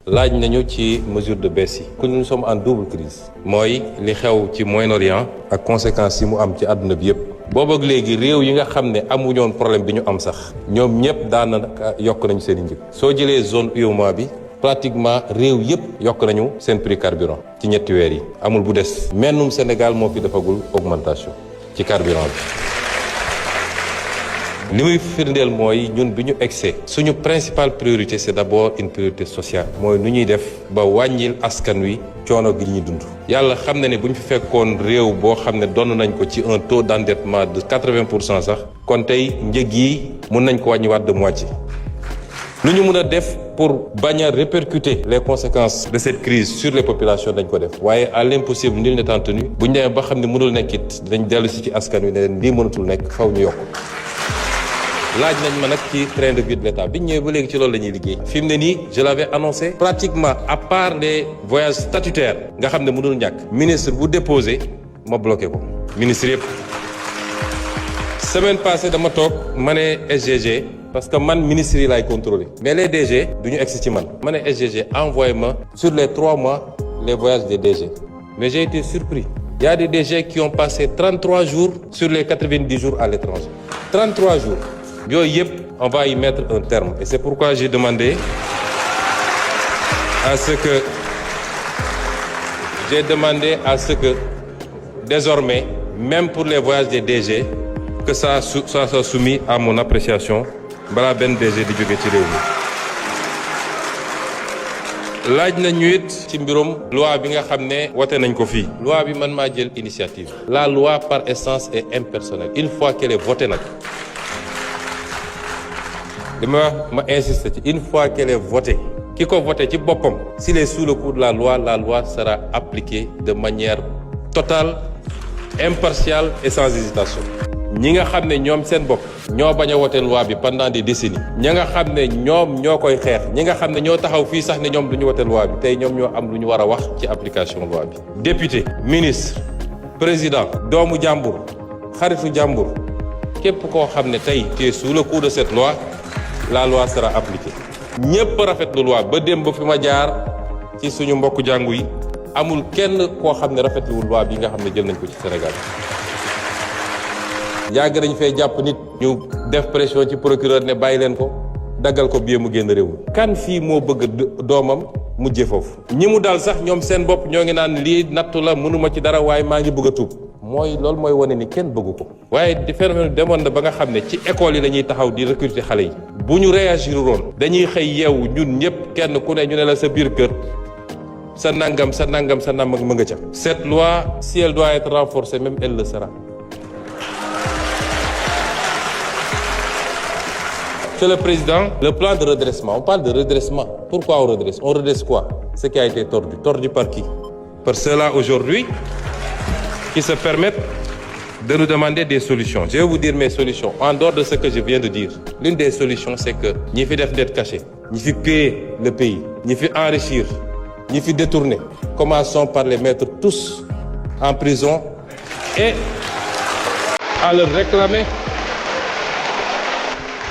laaj nañu ci mesure de baisse yi. Nous sommes en double crise mooy li xew ci Moyen-Orient ak conséquences yi mu am ci àdduna bi yëpp. boobu ak léegi réew yi nga xam ne amuñoon problème bi ñu am sax ñoom ñëpp daanaka yokk nañu seen i njëg soo jëlee zone UEMOA bi pratiquement réew yëpp yokk nañu seen prix carburant ci ñetti weer yi amul bu des mennum Sénégal moo fi defagul augmentation ci carburant bi. li muy firndeel mooy ñun bi ñu egsee suñu principale priorité c'est d'abord une priorité sociale mooy nu ñuy def ba wàññil askan wi coono gi ñuy dund. yàlla xam na ne bu ñu fi fekkoon réew boo xam ne donn nañ ko ci un taux d'endettement de 80% sax kon tey njëg yi mun nañ ko wàññiwaat de moitié. lu ñu mën a def pour bañ a répercuter les conséquences de cette crise sur les populations dañ ko def waaye à l'impossible nul n'étant tenu bu ñu demee ba xam ne mënul nekk it dañ dellu si ci askan wi ne leen lii mënatul nekk faw ñu yokk. laaj nañ ma nag ci train de vie de l'État bi ñu ñëwee ba léegi ci loolu la ñuy liggéey fi mu ne nii je l'avais annoncé pratiquement à part les voyages statutaires nga xam ne mënul ñàkk ministre bu déposé ma bloqué ko ministre yëpp. semaine passée dama toog ma ne SGG parce que man ministre yi laay contrôler mais les DG du ñu egsi ci man ma ne SGG envoyé ma sur les 3 mois les voyages des DG mais j'ai été surpris il y a des DG qui ont passé 33 jours sur les 90 jours à l'étranger 33 jours. yooyu yëpp on va y mettre un terme et c'est pourquoi j'ai demandé à ce que désormais même pour les voyages des DG que ça soit soumis à mon appréciation balaa benn DG di jóge ci réew mi. laaj nañu it ci mbirum loi bi nga xam ne wote nañ ko fii. loi bi man maa jël initiative. la loi par essence est impersonnelle une fois qu'elle est votée nag. li ma wax ma insiste ci une fois qu'elle est votée ki ko voté ci boppam s'il est sous le coup de la loi sera appliquée de manière totale impartiale et sans hésitation. ñi nga xam ne ñoom seen bopp ñoo bañ a voté loi bi pendant des décennies ñi nga xam ne ñoom ñoo koy xeex ñi nga xam ne ñoo taxaw fii sax ne ñoom du ñu voté loi bi tey ñoom ñoo am lu ñu war a wax ci application loi bi. député ministre président doomu jàmbur xaritu jàmbur képp koo xam ne tey tu es sous le coup de cette loi. la loi sera appliquée. ñëpp rafetlu loi ba démb ba fi ma jaar ci suñu mbokku jàngu yi amul kenn koo xam ne rafetluwul loi bi nga xam ne jël nañ ko ci Sénégal. yàgg nañ fee jàpp nit ñu def pression ci procureur ne bàyyi leen ko daggal ko billet mu génn réew mi. kan fii moo bëgg doomam mujjee foofu. ñi mu dal sax ñoom seen bopp ñoo ngi naan lii nattu la mënuma ci dara waaye maa ngi bëgg a tuub. loolu mooy wane ni kenn bëggu ko. waaye di phénomène demoon na ba nga xam ne ci école yi la ñuy taxaw di recruter xale yi. bu ñu réagir woon dañuy xëy yeewu ñun ñëpp kenn ku ne ñu ne la sa biir kër sa nangam ma nga ca. cette loi si elle doit être renforcée même elle le sera. Monsieur le Président, le plan de redressement, on parle de redressement. Pourquoi on redresse? On redresse quoi? Ce qui a été tordu. Tordu par qui? Par ceux-là aujourd'hui qui se permettent de nous demander des solutions. Je vais vous dire mes solutions. En dehors de ce que je viens de dire, l'une des solutions, c'est que ñi fi def dette cachée, ñi fi piller le pays, ñi fi enrichir, ñi fi détourner, commençons par les mettre tous en prison et à leur réclamer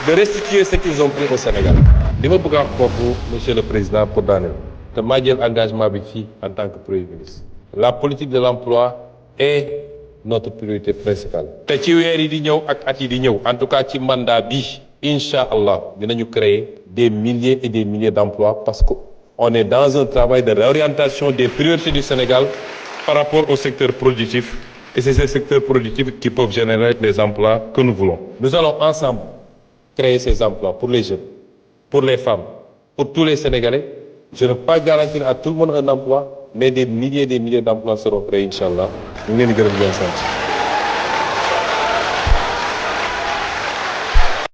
de restituer ce qu'ils ont pris au Sénégal. li ma bëgg a wax foofu monsieur le président pour daaneel te maa jël engagement bi fii en tant que premier ministre. la politique de l'emploi est notre priorité principale. te ci weer yi di ñëw ak at yi di ñëw en tout cas ci mandat bi incha allah dinañu créer des milliers et des milliers d'emplois parce que on est dans un travail de réorientation des priorités du Sénégal par rapport au secteur productif et c'est ces secteurs productifs qui peuvent générer les emplois que nous voulons. Nous allons ensemble créer ces emplois pour les jeunes, pour les femmes, pour tous les Sénégalais. Je ne peux pas garantir à tout le monde un emploi, mais des milliers d'emplois seront créés, Inch'Allah. Ñu ngi leen di gërëm di leen sant.